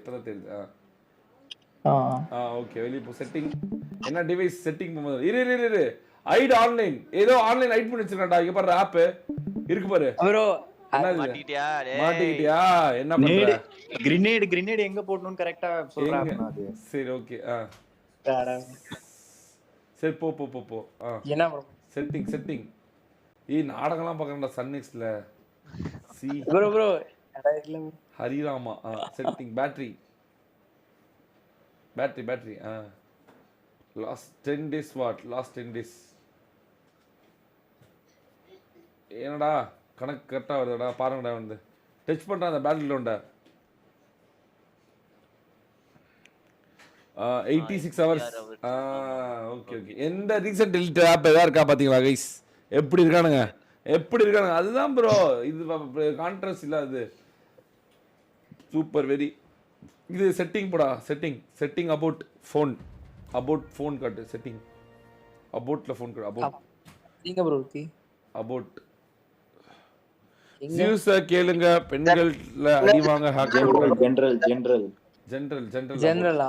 இப்பதான் தெரியுது. ஓகே வெளிய போ. செட்டிங் என்ன டிவைஸ் செட்டிங் பண்ணுது. இரு ஐட் ஆன்லைன் ஏதோ ஆன்லைன் ஐட் பண்ணி வச்சிருக்கடா. இங்க பாரு ஆப் இருக்கு பாரு ப்ரோ. மாட்டிட்டியா என்ன பண்ற? கிரேனேட் எங்க போடணும்னு கரெக்ட்டா சொல்றாங்க அது. சரி ஓகே. சரி போ. என்ன ப்ரோ? செட்டிங் நாடகம்லாம் பார்க்கறேன்டா சன்நெக்ஸ்ட்ல. ப்ரோ இல்ல ஹரிராமா. Setting battery last 10 days last 10 days. என்னடா கணக்கு கரெக்டா வருதுடா பாருங்கடா. வந்து டச் பண்ற அந்த பேட்டரில உண்ட 86 hours. ஓகே எந்த ரீசன்ட் டெலிட் ஆப் ஏதா இருக்கா பாத்தீங்களா கைஸ்? எப்படி இருக்கானுங்க அதுதான் ப்ரோ. இது கான்ட்ராஸ்ட் இல்ல அது சூப்பர் வெரி. இது செட்டிங் போடா. செட்டிங் அபவுட் ஃபோன் காட்டு. செட்டிங் அபவுட்ல ஃபோன் காட்டு. நீங்க ப்ரோ அபவுட் நியூஸ கேளுங்க. பெண்கள்ல அடிவாங்க ஹேக்கர். ஜெனரல்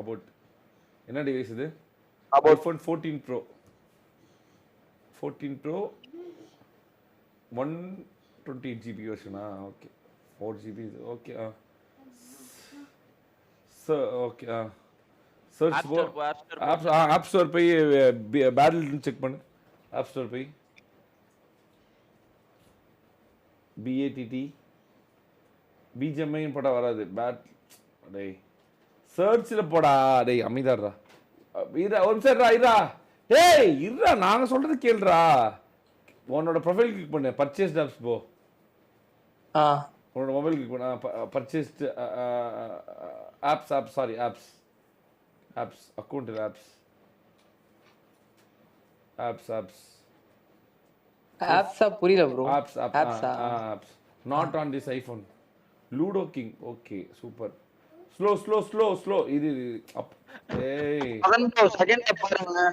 அபவுட் என்ன டிவைஸ் இது? iPhone 14 Pro 128GB வெர்ஷனா? Okay 4GB. Okay okay search போ. ஆப் ஸ்டோர் போய் பேட்டில் செக் பண்ணு. ஆப் ஸ்டோர் போய் BATT BGMI போட்டா வராது. டேய் சர்ச்ல போடா. டேய் அமைதாடா. இரா ஒரு நிமிஷம் இரா. டேய் இரா நாங்க சொல்றது கேளுடா. உன்னோட ப்ரொஃபைல் கிளிக் பண்ணு. பர்ச்சேஸ்ட் ஆப்ஸ் போ. உன்னோட மொபைல் கிளிக் பண்ணு. பர்ச்சேஸ்ட் ஆப்ஸ் அக்கவுண்ட் ஆப்ஸ் புரியல bro. Apps not on this iPhone. Ludo King. Okay super. Slow இது அப். ஏய் செகண்ட் பாருங்க.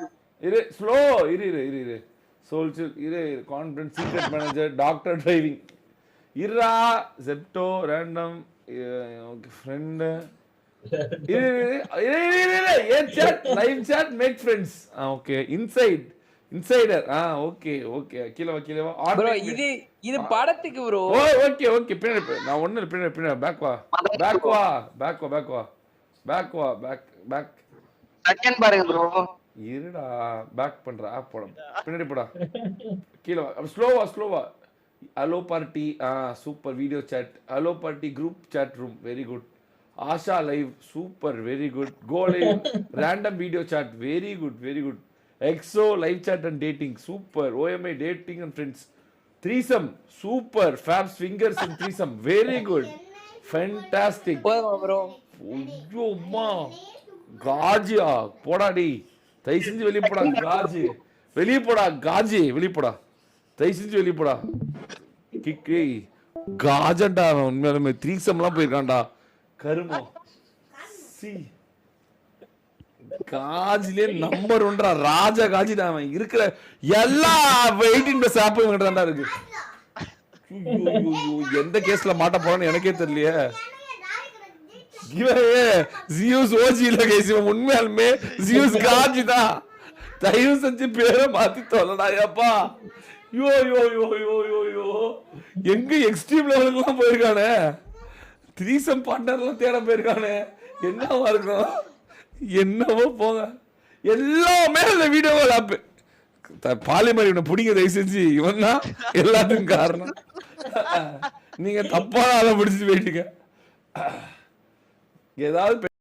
ஸ்லோ இரு soldier confidence secret manager doctor driving இரா Zepto random okay friend a chat live chat make friends. Okay insider. Okay கீழ வா bro. இது படத்துக்கு bro. Okay பின்னாடி நான் ஒண்ணு பின்னாடி பேக் வா செகண்ட் பாருங்க ப்ரோ. இருடா பேக் பண்ற ஆப் போட. பின்னாடி போடா. கீழ வா ஸ்லோவா. Hello party super video chat. Hello party group chat room very good. Asha live super very good. Go live random video chat very good. எக்ஸோ live chat and dating super. OMI dating and friends. Threesome super. ஃபேப்ஸ் fingers and threesome very good. Fantastic bro. ஐயோ அம்மா காஜியா போடாடி. தயவு செஞ்சு வெளியே போடா. வெளியே போடா. தயவு செஞ்சு வெளியே போடா. கிக்கு காஜண்டா. உண்மையாலுமே த்ரீசம்லாம் போயிருக்கான்டா கருமம். காஜிலே நம்பர் 1 ராஜா காஜி தான். அவன் இருக்கிற எல்லா 18+ ஆப் இவங்கிட்ட தான்டா இருக்கு. எந்த கேஸ்ல மாட்ட போறான்னு எனக்கே தெரியலையே. ஜியூஸ் ஓஜி இல்ல கைஸ். உண்மையாலுமே ஜியூஸ் காஜி தான். தயவு செஞ்சு பேரை மாத்தி தொலைடா அப்பா. யோ எங்க எக்ஸ்ட்ரீம் லெவலுக்குலாம் போயிருக்கானே. த்ரீசம் பார்ட்னர்லாம் தேட போயிருக்கானே. என்னவா இருக்கும்? என்னவோ போங்க. எல்லாமே அந்த வீடியோவில் ஆப்பு பாலிமர் இவனை பிடிங்க தயவு செஞ்சு. இவன் தான் எல்லாத்துக்கும் காரணம். நீங்க தப்பான ஆளை பிடிச்சிட்டு போயிட்டீங்க. ஏதாவது